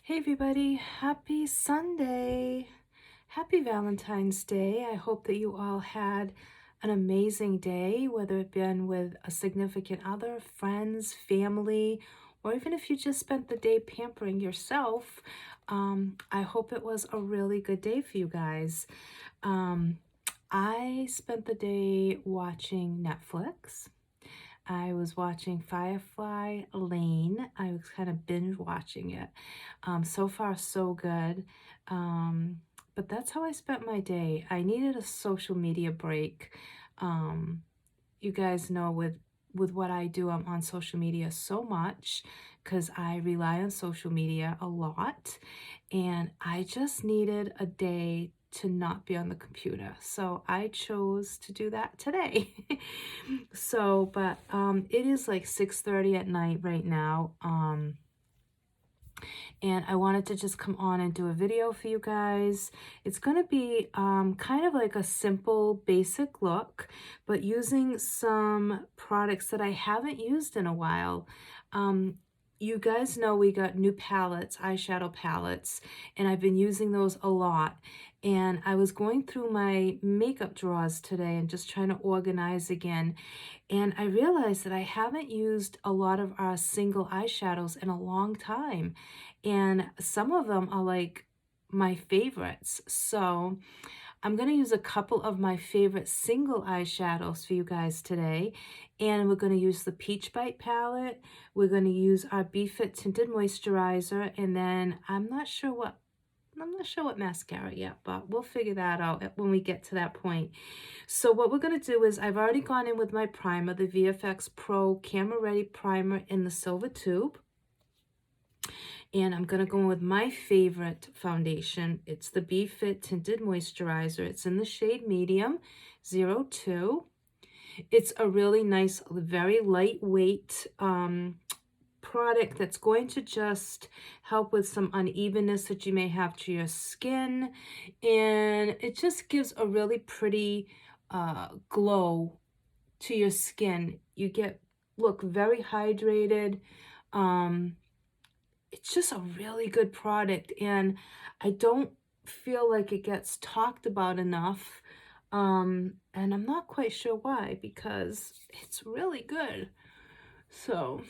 Hey everybody, happy Sunday. Happy Valentine's Day. I hope that you all had an amazing day, whether it been with a significant other, friends, family, or even if you just spent the day pampering yourself. I hope it was a really good day for you guys. Um, I spent the day watching Netflix. I was watching Firefly Lane. I was kind of binge watching it. So far, so good. Um, but that's how I spent my day. I needed a social media break. Um, you guys know with what I do, I'm on social media so much because I rely on social media a lot, and I just needed a day to not be on the computer. So I chose to do that today. But it is like 6:30 at night right now. And I wanted to just come on and do a video for you guys. It's going to be kind of like a simple basic look, but using some products that I haven't used in a while. You guys know we got new palettes, eyeshadow palettes, and I've been using those a lot. And I was going through my makeup drawers today and just trying to organize again. And I realized that I haven't used a lot of our single eyeshadows in a long time. And some of them are like my favorites. So I'm going to use a couple of my favorite single eyeshadows for you guys today. And we're going to use the Peach Bite palette. We're going to use our BeFit Tinted Moisturizer. And then I'm not sure what mascara yet, but we'll figure that out when we get to that point. So what we're going to do is I've already gone in with my primer, the VFX Pro Camera Ready Primer in the silver tube. And I'm going to go in with my favorite foundation. It's the BeFit Tinted Moisturizer. It's in the shade Medium 02. It's a really nice, very lightweight product that's going to just help with some unevenness that you may have to your skin, and it just gives a really pretty glow to your skin. You look very hydrated. It's just a really good product, and I don't feel like it gets talked about enough, and I'm not quite sure why, because it's really good. So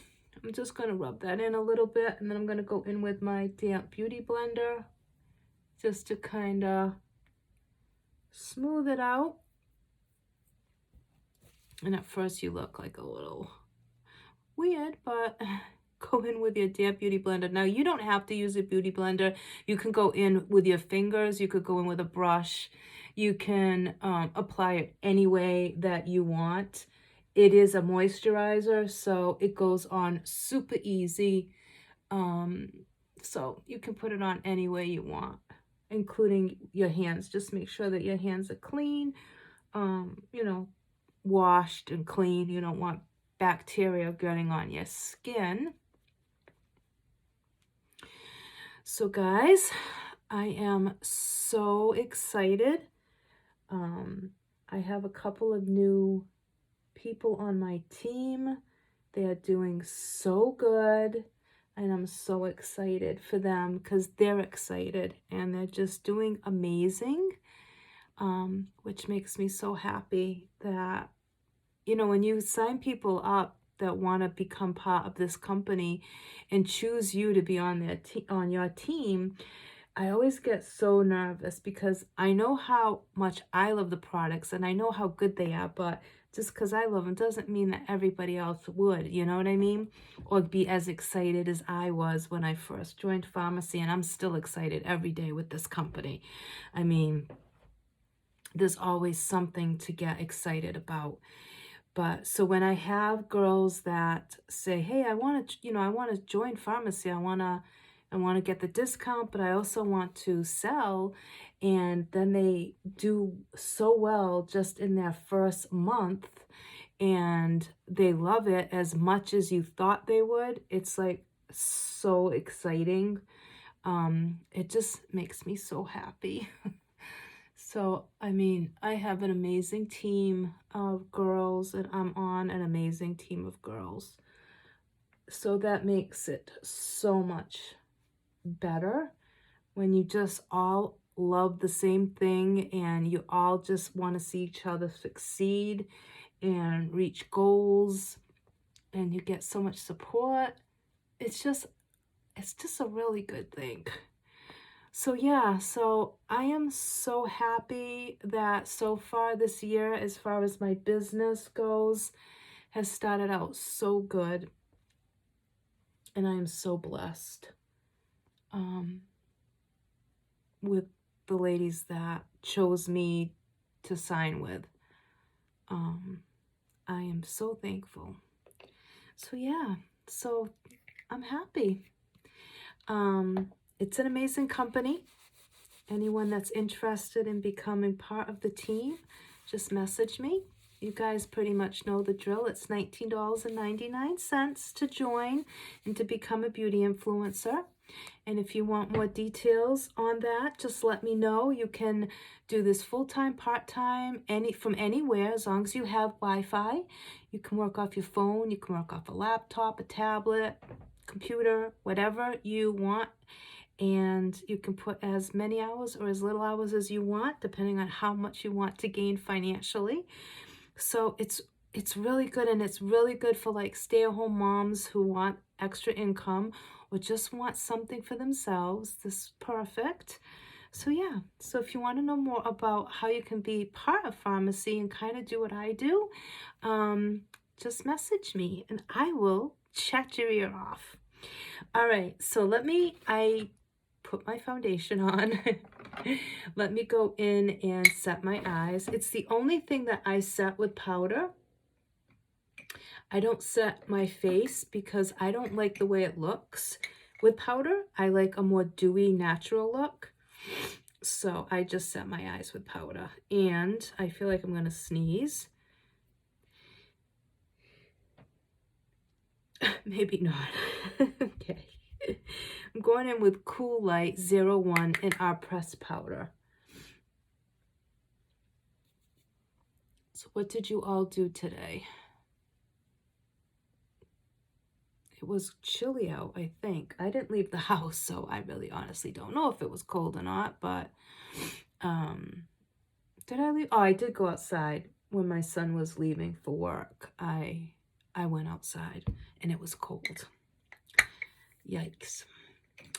I'm just going to rub that in a little bit, and then I'm going to go in with my damp beauty blender just to kind of smooth it out. And at first you look like a little weird, but go in with your damp beauty blender. Now you don't have to use a beauty blender. You can go in with your fingers. You could go in with a brush. You can apply it any way that you want. It is a moisturizer, so it goes on super easy. So you can put it on any way you want, including your hands. Just make sure that your hands are clean, you know, washed and clean. You don't want bacteria getting on your skin. So guys, I am so excited. I have a couple of new people on my team. They are doing so good, and I'm so excited for them because they're excited and they're just doing amazing, which makes me so happy that, you know, when you sign people up that want to become part of this company and choose you to be on on your team, I always get so nervous because I know how much I love the products and I know how good they are, but just because I love them doesn't mean that everybody else would, you know what I mean? Or be as excited as I was when I first joined pharmacy, and I'm still excited every day with this company. I mean, there's always something to get excited about. But so when I have girls that say, "Hey, I want to, I want to join pharmacy. I want to get the discount, but I also want to sell," and then they do so well just in their first month, and they love it as much as you thought they would. It's like so exciting. It just makes me so happy. So, I mean, I have an amazing team of girls, and I'm on an amazing team of girls. So that makes it so much better when you just all love the same thing and you all just want to see each other succeed and reach goals, and you get so much support. It's just a really good thing. So yeah, so I am so happy that so far this year, as far as my business goes, has started out so good. And I am so blessed with the ladies that chose me to sign with. I am so thankful. So yeah, so I'm happy. It's an amazing company. Anyone that's interested in becoming part of the team, just message me. You guys pretty much know the drill. It's $19.99 to join and to become a beauty influencer. And if you want more details on that, just let me know. You can do this full-time, part-time, from anywhere, as long as you have Wi-Fi. You can work off your phone. You can work off a laptop, a tablet, computer, whatever you want. And you can put as many hours or as little hours as you want, depending on how much you want to gain financially. So it's really good, and it's really good for like stay-at-home moms who want extra income or just want something for themselves. This is perfect. So yeah, so if you want to know more about how you can be part of Farmacy and kind of do what I do, just message me and I will chat your ear off. All right, so I put my foundation on. Let me go in and set my eyes. It's the only thing that I set with powder. I don't set my face because I don't like the way it looks with powder. I like a more dewy, natural look. So I just set my eyes with powder. And I feel like I'm going to sneeze. Maybe not. Okay. I'm going in with Cool Light 01 in our pressed powder. So what did you all do today? It was chilly out, I think. I didn't leave the house, so I really honestly don't know if it was cold or not, but did I leave? Oh, I did go outside when my son was leaving for work. I went outside and it was cold. Yikes.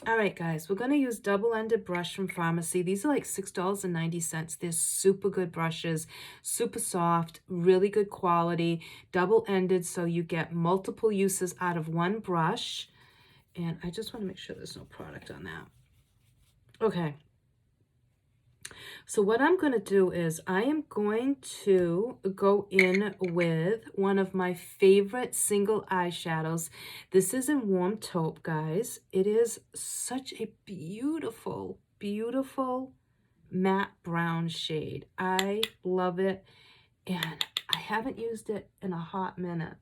All right, guys, we're going to use double-ended brush from Farmacy. These are like $6.90. They're super good brushes, super soft, really good quality, double-ended, so you get multiple uses out of one brush. And I just want to make sure there's no product on that. Okay. So what I'm going to do is I am going to go in with one of my favorite single eyeshadows. This is in Warm Taupe, guys. It is such a beautiful, beautiful matte brown shade. I love it, and I haven't used it in a hot minute.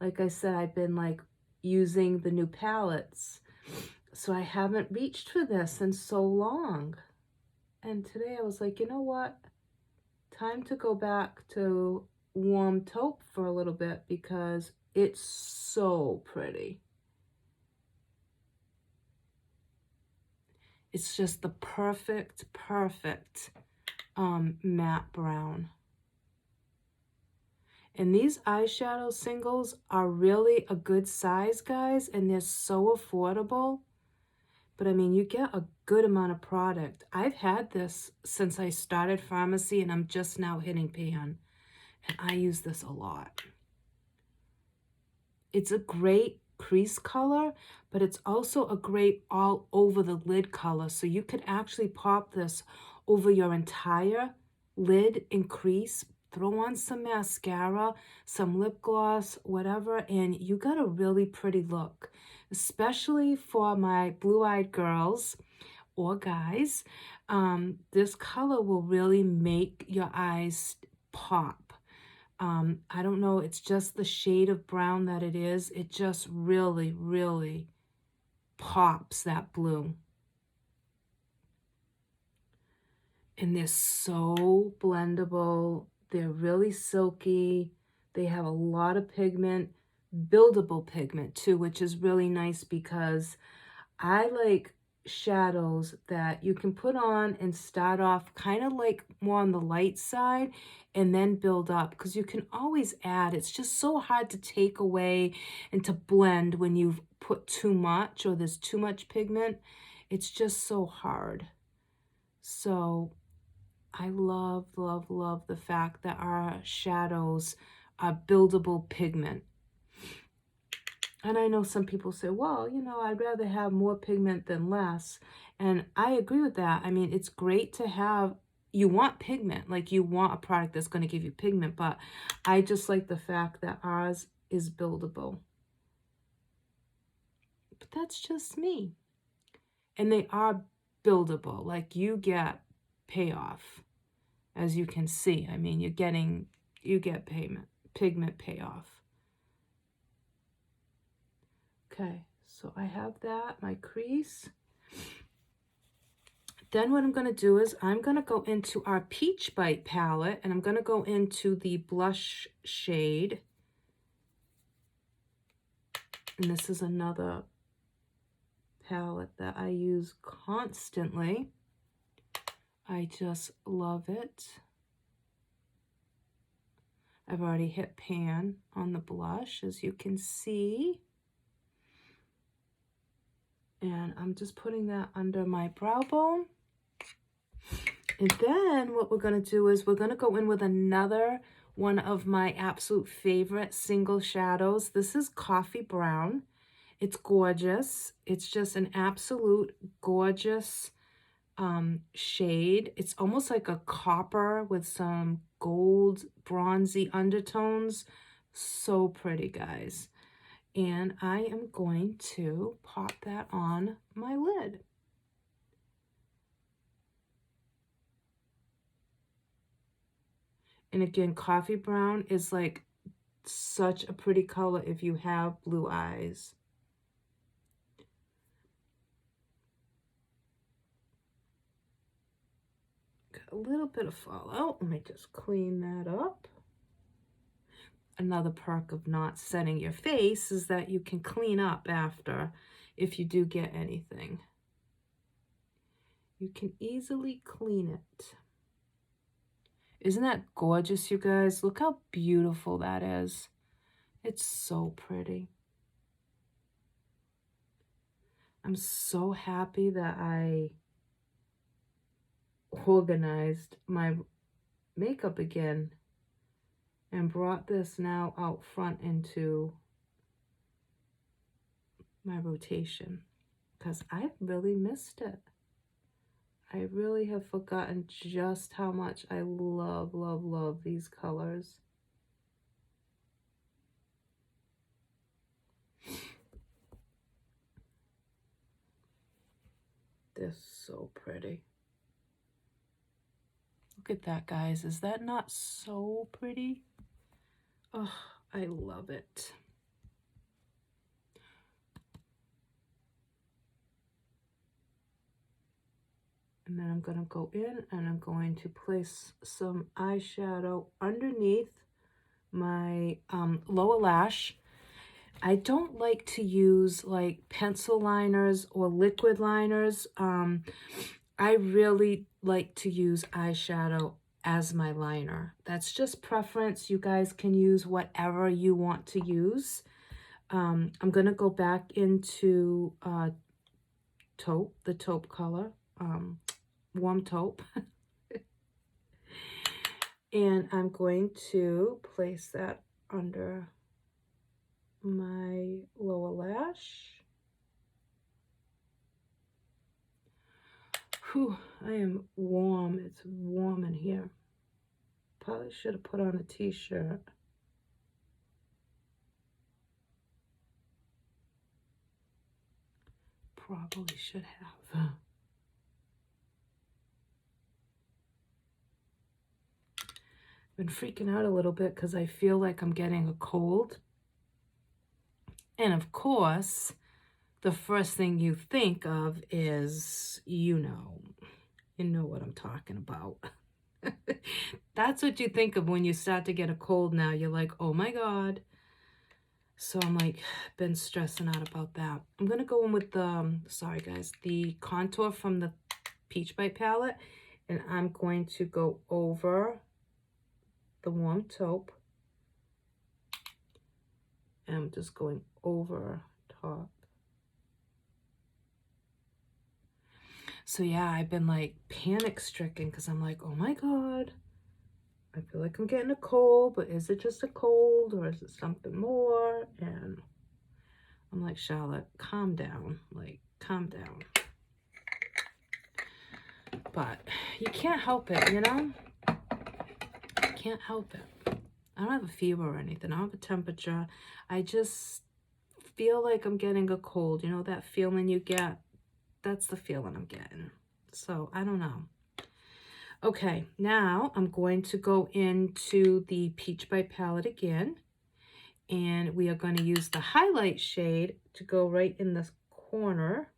Like I said, I've been like using the new palettes, so I haven't reached for this in so long. And today I was like, you know what? Time to go back to Warm Taupe for a little bit because it's so pretty. It's just the perfect matte brown. And these eyeshadow singles are really a good size, guys, and they're so affordable. But I mean, you get a good amount of product. I've had this since I started Farmacy, and I'm just now hitting pan. And I use this a lot. It's a great crease color, but it's also a great all over the lid color. So you could actually pop this over your entire lid and crease, throw on some mascara, some lip gloss, whatever, and you got a really pretty look, especially for my blue-eyed girls or guys. This color will really make your eyes pop. I don't know, it's just the shade of brown that it is. It just really, really pops that blue. And they're so blendable. They're really silky. They have a lot of pigment, buildable pigment too, which is really nice because I like shadows that you can put on and start off kind of like more on the light side and then build up, because you can always add. It's just so hard to take away and to blend when you've put too much or there's too much pigment. It's just so hard. So I love, love, love the fact that our shadows are buildable pigment. And I know some people say, well, you know, I'd rather have more pigment than less. And I agree with that. I mean, it's great to have, you want pigment, like you want a product that's going to give you pigment, but I just like the fact that ours is buildable. But that's just me. And they are buildable, like you get payoff, as you can see. I mean, you get pigment payoff. Okay, so I have that, my crease. Then what I'm going to do is I'm going to go into our Peach Bite palette, and I'm going to go into the blush shade. And this is another palette that I use constantly. I just love it. I've already hit pan on the blush, as you can see. And I'm just putting that under my brow bone. And then what we're going to do is we're going to go in with another one of my absolute favorite single shadows. This is Coffee Brown. It's gorgeous. It's just an absolute gorgeous shade. It's almost like a copper with some gold, bronzy undertones. So pretty, guys. And I am going to pop that on my lid. And again, Coffee Brown is like such a pretty color if you have blue eyes. Got a little bit of fallout. Let me just clean that up. Another perk of not setting your face is that you can clean up after if you do get anything. You can easily clean it. Isn't that gorgeous, you guys? Look how beautiful that is. It's so pretty. I'm so happy that I organized my makeup again and brought this now out front into my rotation, because I've really missed it. I really have forgotten just how much I love, love, love these colors. They're so pretty. Look at that, guys. Is that not so pretty? Oh, I love it. And then I'm going to go in and I'm going to place some eyeshadow underneath my lower lash. I don't like to use like pencil liners or liquid liners. I really like to use eyeshadow as my liner. That's just preference. You guys can use whatever you want to use. I'm going to go back into taupe, the taupe color, warm taupe. And I'm going to place that under my lower lash. Whew, I am warm. It's warm in here. Probably should have put on a t-shirt. Probably should have. Been freaking out a little bit because I feel like I'm getting a cold. And of course, the first thing you think of is, you know what I'm talking about. That's what you think of when you start to get a cold now. You're like, oh my God, So I'm like, been stressing out about that. I'm going to go in with the, sorry guys, the contour from the Peach Bite palette. And I'm going to go over the warm taupe. And I'm just going over top. So yeah, I've been like panic stricken because I'm like, oh my God, I feel like I'm getting a cold, but is it just a cold or is it something more? And I'm like, Charlotte, calm down, like calm down. But you can't help it, you know? Can't help it. I don't have a fever or anything. I don't have a temperature. I just feel like I'm getting a cold. You know that feeling you get? That's the feeling I'm getting. So I don't know. Okay, now I'm going to go into the Peach Bite palette again. And we are going to use the highlight shade to go right in this corner.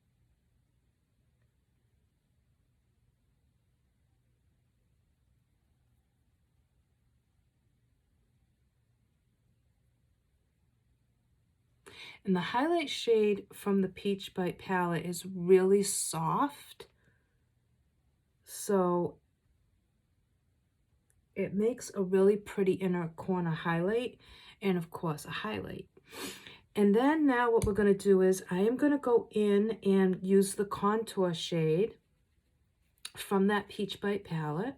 And the highlight shade from the Peach Bite palette is really soft. So it makes a really pretty inner corner highlight and of course a highlight. And then now what we're going to do is I am going to go in and use the contour shade from that Peach Bite palette.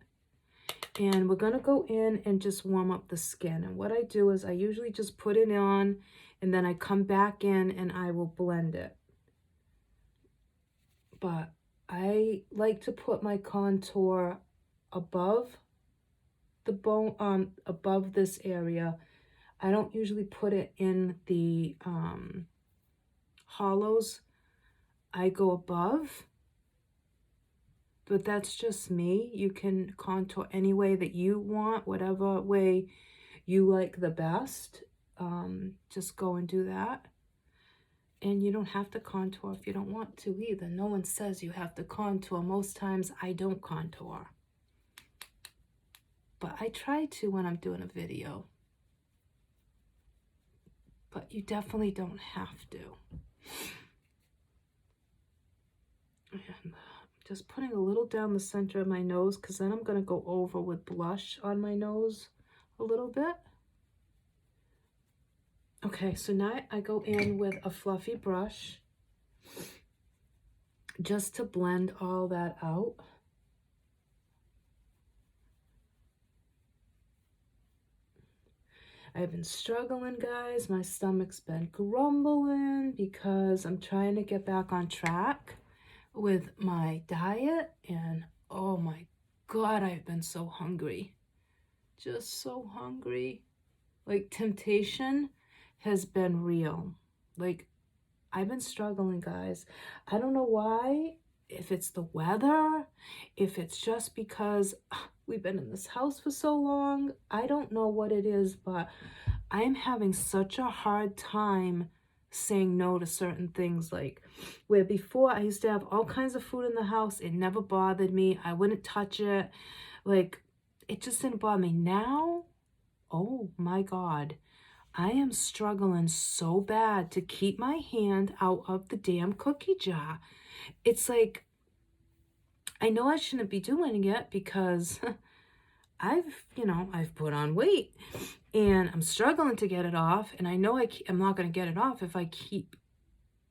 And we're going to go in and just warm up the skin. And what I do is I usually just put it on and then I come back in and I will blend it. But I like to put my contour above the bone, above this area. I don't usually put it in the hollows. I go above. But that's just me. You can contour any way that you want, whatever way you like the best. Just go and do that. And you don't have to contour if you don't want to either. No one says you have to contour. Most times I don't contour. But I try to when I'm doing a video. But you definitely don't have to. And just putting a little down the center of my nose because then I'm going to go over with blush on my nose a little bit. Okay, so now I go in with a fluffy brush just to blend all that out. I've been struggling, guys. My stomach's been grumbling because I'm trying to get back on track with my diet. And oh my God, I've been so hungry. Just so hungry. Like temptation has been real. Like I've been struggling, guys. I don't know why, if it's the weather, if it's just because we've been in this house for so long. I don't know what it is, but I'm having such a hard time saying no to certain things. Like where before I used to have all kinds of food in the house. It never bothered me. I wouldn't touch it. Like it just didn't bother me. Now, oh my God. I am struggling so bad to keep my hand out of the damn cookie jar. It's like, I know I shouldn't be doing it because I've put on weight and I'm struggling to get it off. And I know I'm not going to get it off if I keep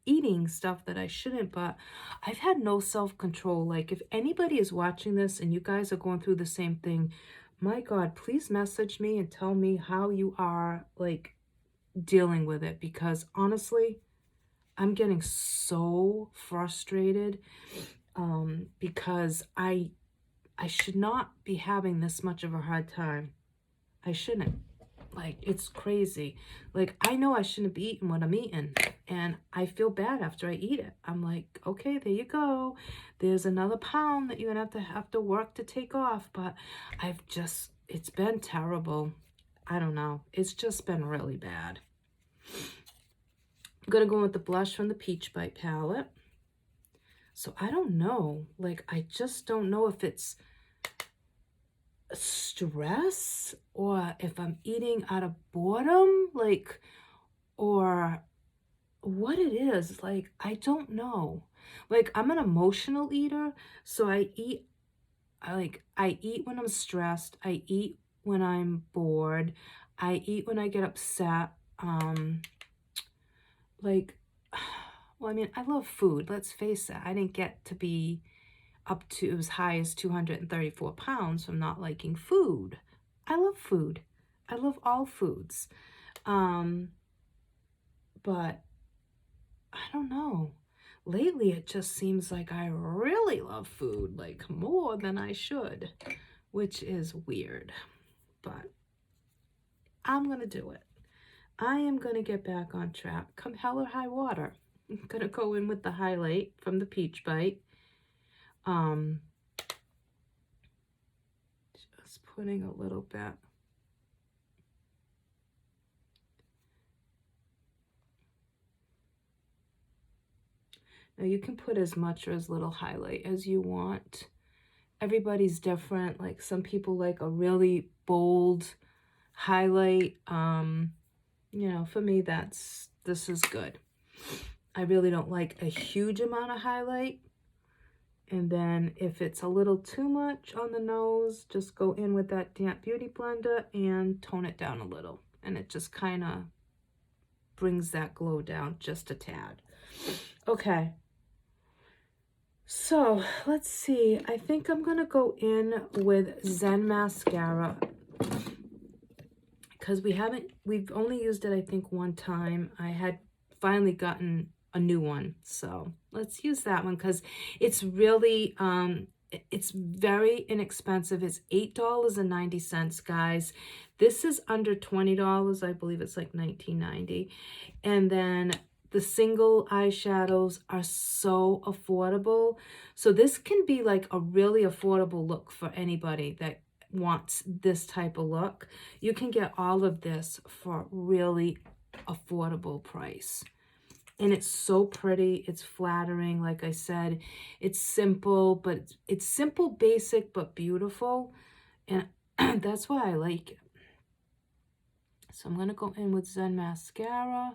eating stuff that I shouldn't, but I've had no self-control. Like if anybody is watching this and you guys are going through the same thing, my God, please message me and tell me how you are like dealing with it, because honestly I'm getting so frustrated because I should not be having this much of a hard time. I shouldn't. Like it's crazy. Like I know I shouldn't be eating what I'm eating and I feel bad after I eat it. I'm like, okay, there you go, there's another pound that you're gonna have to work to take off. But it's been terrible. I don't know, it's just been really bad. I'm going to go with the blush from the Peach Bite palette. So I don't know. Like, I just don't know if it's stress or if I'm eating out of boredom. Like, or what it is. Like, I don't know. Like, I'm an emotional eater, so I eat when I'm stressed. I eat when I'm bored. I eat when I get upset. Like, well, I mean, I love food. Let's face it. I didn't get to be up to as high as 234 pounds from not liking food. I love food. I love all foods. But I don't know. Lately, it just seems like I really love food, like more than I should, which is weird. But I'm going to do it. I am going to get back on track. Come hell or high water. I'm going to go in with the highlight from the Peach Bite. Just putting a little bit. Now you can put as much or as little highlight as you want. Everybody's different. Like some people like a really bold highlight. You know, for me, this is good. I really don't like a huge amount of highlight. And then if it's a little too much on the nose, just go in with that damp beauty blender and tone it down a little. And it just kind of brings that glow down just a tad. Okay. So let's see. I think I'm going to go in with Zen Mascara because we've only used it, I think, one time. I had finally gotten a new one. So let's use that one because it's really, it's very inexpensive. It's $8.90, guys. This is under $20. I believe it's like $19.90. And then the single eyeshadows are so affordable. So this can be like a really affordable look for anybody that wants this type of look. You can get all of this for really affordable price. And it's so pretty. It's flattering. Like I said, it's simple, but it's simple, basic, but beautiful. And that's why I like it. So I'm going to go in with Zen Mascara.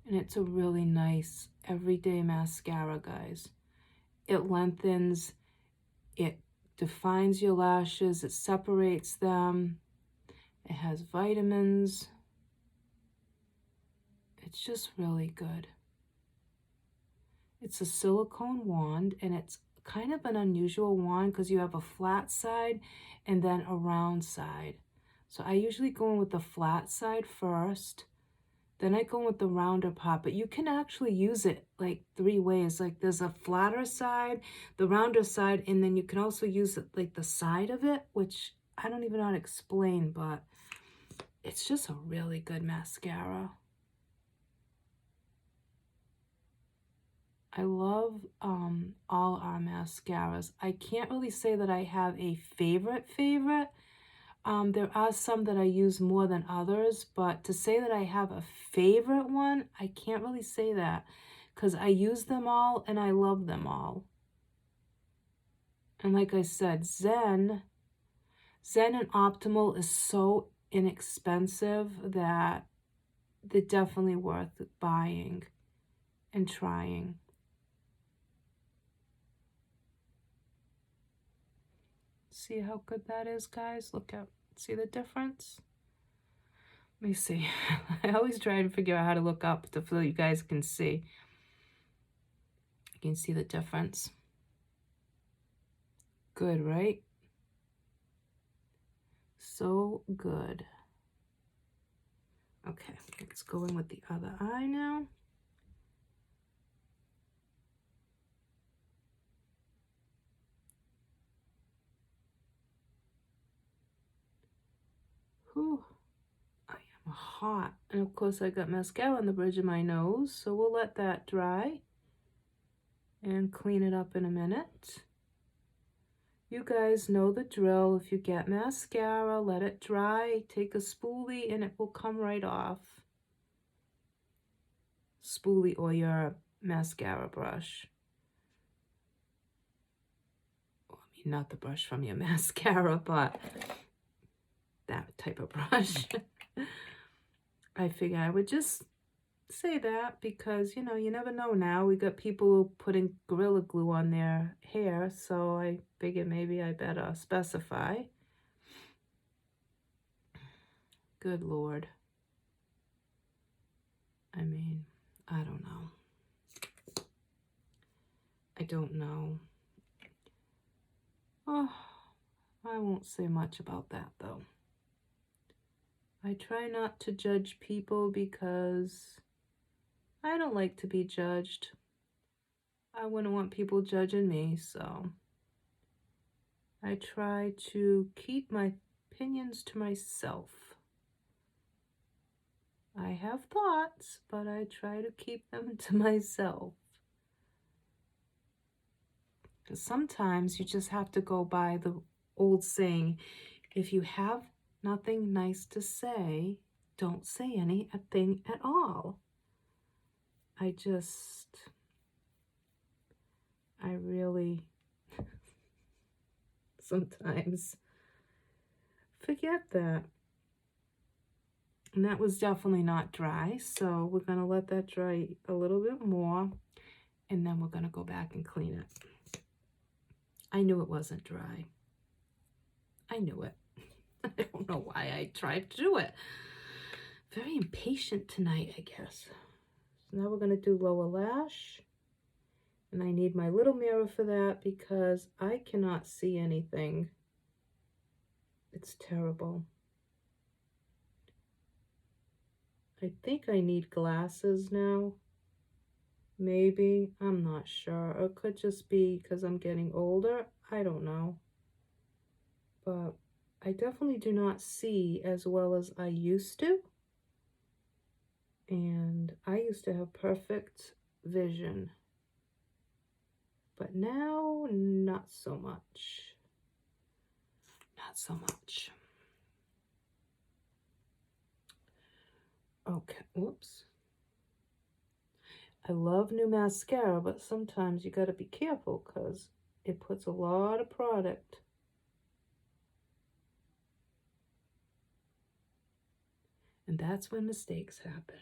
And it's a really nice everyday mascara, guys. It lengthens, it defines your lashes, it separates them, it has vitamins. It's just really good. It's a silicone wand, and it's kind of an unusual wand because you have a flat side and then a round side. So I usually go in with the flat side first. Then I go with the rounder part, but you can actually use it like 3 ways. Like there's a flatter side, the rounder side, and then you can also use it like the side of it, which I don't even know how to explain, but it's just a really good mascara. I love all our mascaras. I can't really say that I have a favorite. There are some that I use more than others, but to say that I have a favorite one, I can't really say that because I use them all and I love them all. And like I said, Zen and Optimal is so inexpensive that they're definitely worth buying and trying. See how good that is, guys? Look at, see the difference? Let me see. I always try and figure out how to look up so you guys can see. You can see the difference. Good, right? So good. Okay, let's go in with the other eye now. Whew. I am hot. And of course I got mascara on the bridge of my nose, so we'll let that dry and clean it up in a minute. You guys know the drill. If you get mascara, let it dry. Take a spoolie and it will come right off. Spoolie or your mascara brush. Well, I mean, not the brush from your mascara, but that type of brush. I figure I would just say that because, you know, you never know now. We got people putting Gorilla Glue on their hair, so I figured maybe I better specify. Good Lord. I mean, I don't know. I don't know. Oh, I won't say much about that though. I try not to judge people because I don't like to be judged. I wouldn't want people judging me, so I try to keep my opinions to myself. I have thoughts, but I try to keep them to myself. Because sometimes you just have to go by the old saying, if you have nothing nice to say, don't say anything at all. I really sometimes forget that. And that was definitely not dry, so we're going to let that dry a little bit more, and then we're going to go back and clean it. I knew it wasn't dry. I knew it. I don't know why I tried to do it. Very impatient tonight, I guess. So now we're going to do lower lash. And I need my little mirror for that because I cannot see anything. It's terrible. I think I need glasses now. Maybe. I'm not sure. Or it could just be because I'm getting older. I don't know. But I definitely do not see as well as I used to. And I used to have perfect vision. But now, not so much. Not so much. Okay, whoops. I love new mascara, but sometimes you got to be careful because it puts a lot of product. And that's when mistakes happen.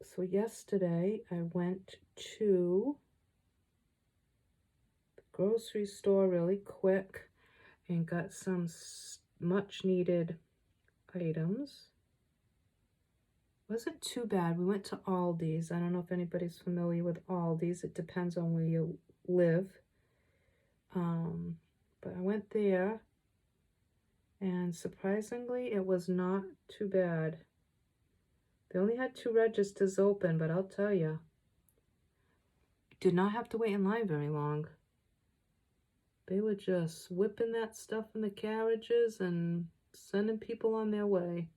So yesterday I went to the grocery store really quick and got some much needed items. Wasn't too bad. We went to Aldi's. I don't know if anybody's familiar with Aldi's. It depends on where you live. But I went there and surprisingly it was not too bad. They only had 2 registers open, but I'll tell you, did not have to wait in line very long. They were just whipping that stuff in the carriages and sending people on their way.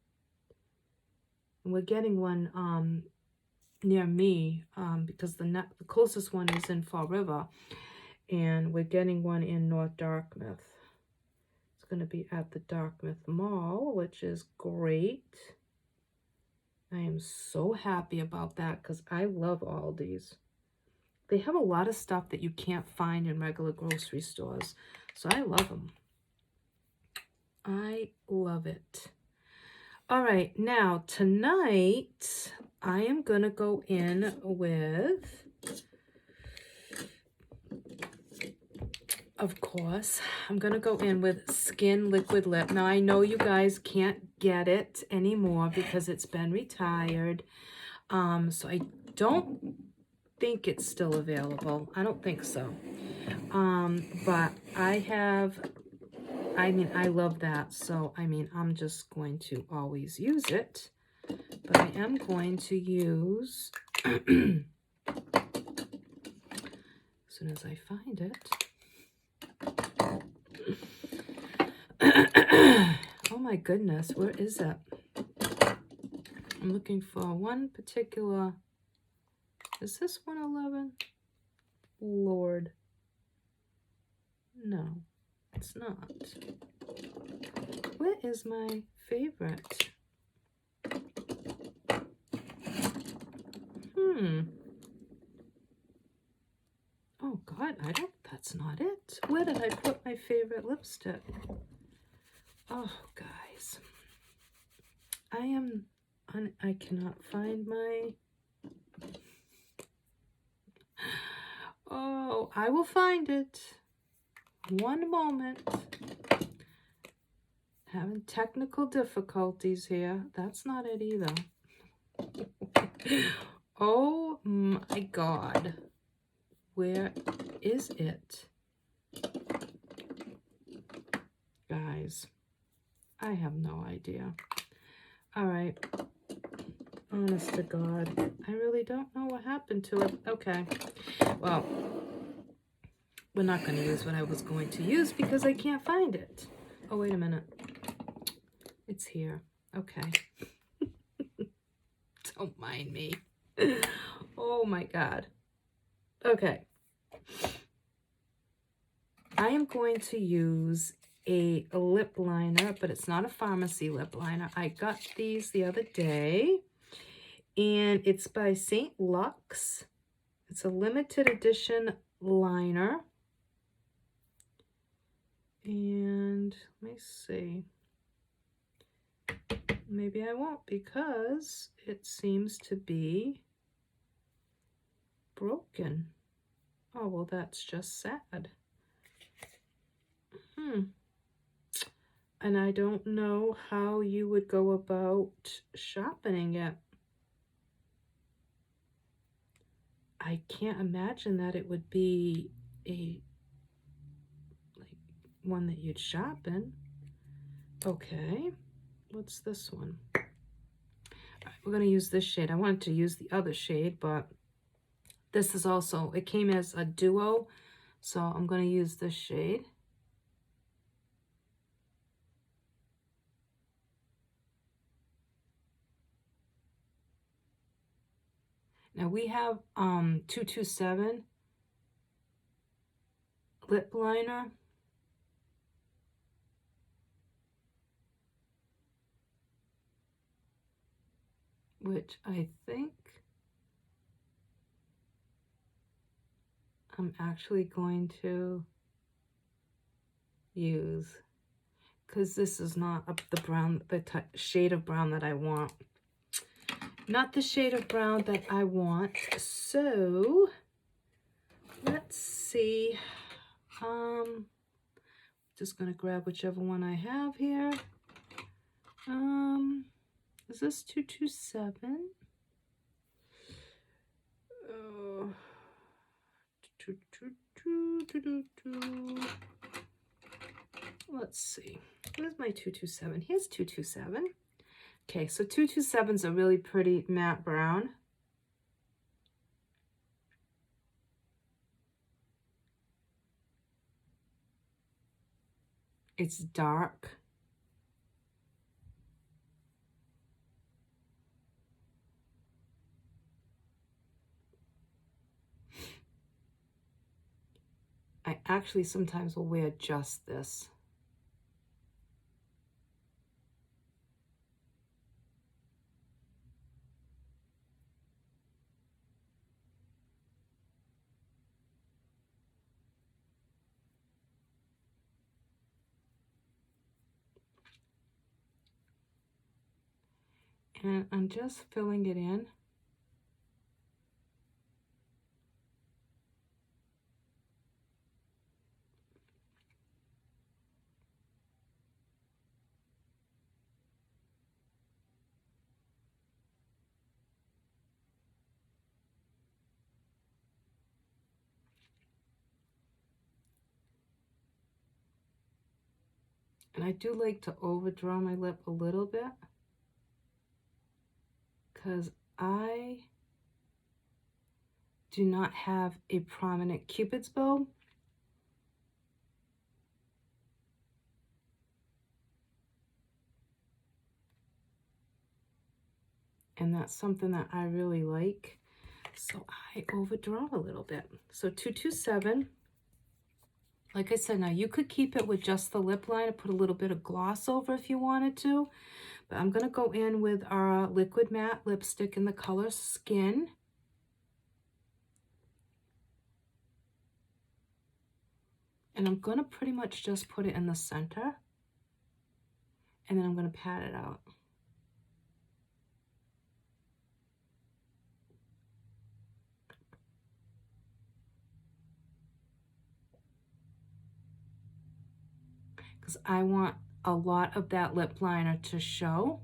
And we're getting one near me because the closest one is in Fall River, and we're getting one in North Dartmouth. It's going to be at the Dartmouth Mall, which is great. I am so happy about that because I love Aldi's. They have a lot of stuff that you can't find in regular grocery stores, so I love them. I love it. All right, now tonight I am going to go in with, of course, I'm going to go in with Skin Liquid Lip. Now, I know you guys can't get it anymore because it's been retired. So I don't think it's still available. I don't think so. But I love that. So, I'm just going to always use it. But I am going to use, as soon as I find it. Oh my goodness, where is it? I'm looking for one particular. Is this 111? Lord. No, it's not. Where is my favorite? Oh God, that's not it. Where did I put my favorite lipstick? Oh, guys. I cannot find my... Oh, I will find it. One moment. Having technical difficulties here. That's not it either. Oh my God. Where is it? Guys, I have no idea. All right. Honest to God, I really don't know what happened to it. Okay. Well, we're not going to use what I was going to use because I can't find it. Oh, wait a minute. It's here. Okay. Don't mind me. Oh my God. Okay. I am going to use a lip liner, but it's not a pharmacy lip liner. I got these the other day, and it's by St. Lux. It's a limited edition liner. And let me see. Maybe I won't because it seems to be broken. Oh, well, that's just sad. And I don't know how you would go about sharpening it. I can't imagine that it would be a one that you'd sharpen. Okay, what's this one? All right, we're gonna use this shade. I wanted to use the other shade, but this is also, it came as a duo, so I'm gonna use this shade. Now we have 227 lip liner. Which I think I'm actually going to use, because this is not the brown, the shade of brown that I want. Not the shade of brown that I want. So let's see. Just gonna grab whichever one I have here. Is this 227? Oh. Let's see. Where's my 227? Here's 227. Okay, so 227 is a really pretty matte brown. It's dark. I actually sometimes will wear just this. And I'm just filling it in. And I do like to overdraw my lip a little bit, because I do not have a prominent Cupid's bow. And that's something that I really like. So I overdraw a little bit. So 227. Like I said, now you could keep it with just the lip liner, put a little bit of gloss over if you wanted to. But I'm going to go in with our liquid matte lipstick in the color Skin. And I'm going to pretty much just put it in the center. And then I'm going to pat it out. Because I want a lot of that lip liner to show.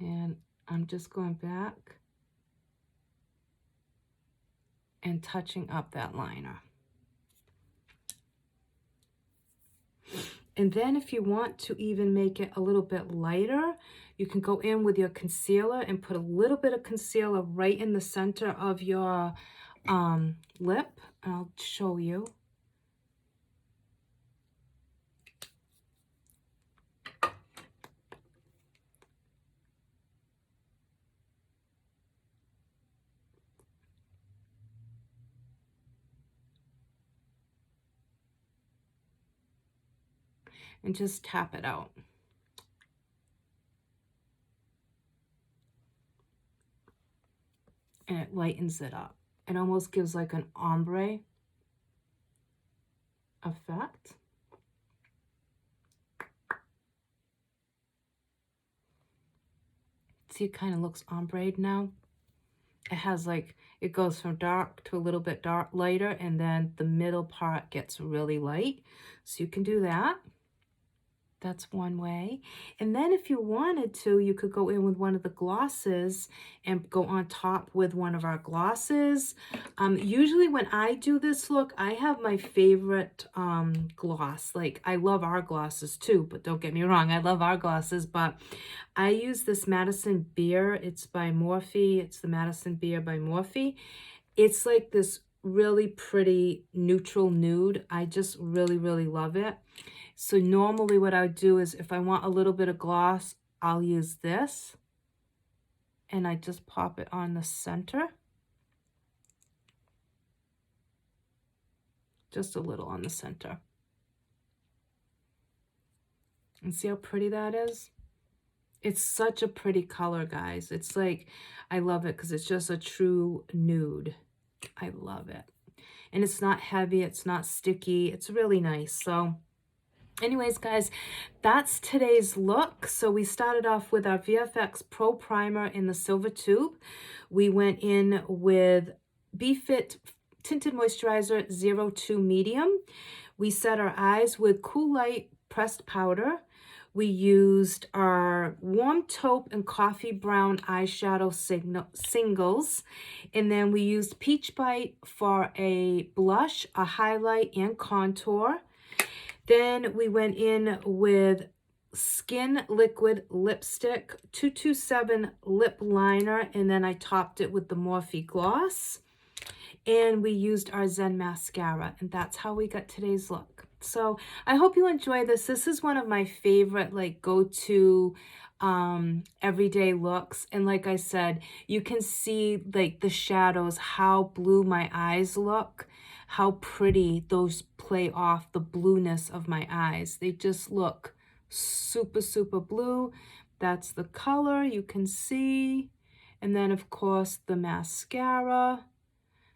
And I'm just going back and touching up that liner. And then if you want to even make it a little bit lighter, you can go in with your concealer and put a little bit of concealer right in the center of your lip. I'll show you. And just tap it out. And it lightens it up. It almost gives like an ombre effect. See, it kind of looks ombre now. It has like, it goes from dark to a little bit dark, lighter, and then the middle part gets really light. So you can do that. That's one way. And then if you wanted to, you could go in with one of the glosses and go on top with one of our glosses. Usually when I do this look, I have my favorite gloss. Like, I love our glosses too, but don't get me wrong, I love our glosses, but I use this Madison Beer. It's by Morphe. It's the Madison Beer by Morphe. It's like this really pretty neutral nude. I just really, really love it. So normally what I would do is if I want a little bit of gloss, I'll use this. And I just pop it on the center. Just a little on the center. And see how pretty that is? It's such a pretty color, guys. It's like, I love it because it's just a true nude. I love it. And it's not heavy. It's not sticky. It's really nice. So anyways, guys, that's today's look. So we started off with our VFX Pro Primer in the silver tube. We went in with BeFit Tinted Moisturizer 02 Medium. We set our eyes with Cool Light Pressed Powder. We used our Warm Taupe and Coffee Brown eyeshadow singles. And then we used Peach Bite for a blush, a highlight, and contour. Then we went in with Skin Liquid Lipstick, 227 Lip Liner, and then I topped it with the Morphe Gloss. And we used our Zen Mascara, and that's how we got today's look. So I hope you enjoy this. This is one of my favorite, like, go-to everyday looks. And like I said, you can see, like, the shadows, how blue my eyes look, how pretty those play off the blueness of my eyes. They just look super, super blue. That's the color you can see. And then, of course, the mascara.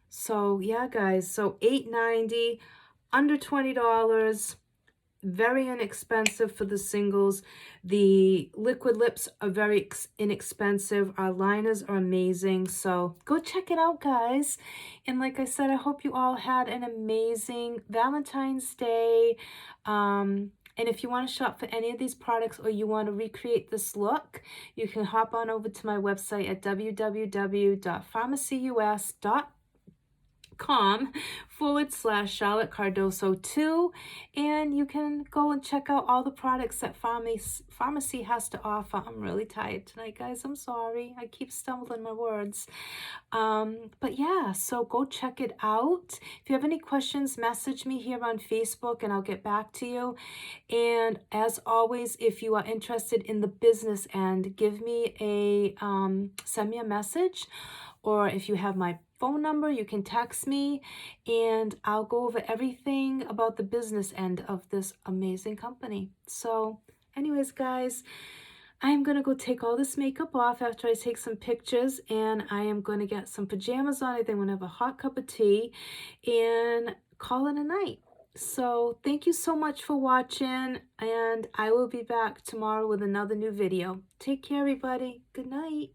So yeah, guys, so $8.90, under $20, very inexpensive for the singles. The liquid lips are very inexpensive. Our liners are amazing. So go check it out, guys. And like I said, I hope you all had an amazing Valentine's Day. And if you want to shop for any of these products or you want to recreate this look, you can hop on over to my website at www.pharmacyus.com/Charlotte Cardoso 2, and you can go and check out all the products that pharmacy has to offer. I'm really tired tonight, guys. I'm sorry. I keep stumbling my words. But yeah, so go check it out. If you have any questions, message me here on Facebook and I'll get back to you. And as always, if you are interested in the business end, give me send me a message, or if you have my phone number, you can text me and I'll go over everything about the business end of this amazing company. So anyways, guys, I'm going to go take all this makeup off after I take some pictures, and I am going to get some pajamas on. I think I'm going to have a hot cup of tea and call it a night. So thank you so much for watching, and I will be back tomorrow with another new video. Take care, everybody. Good night.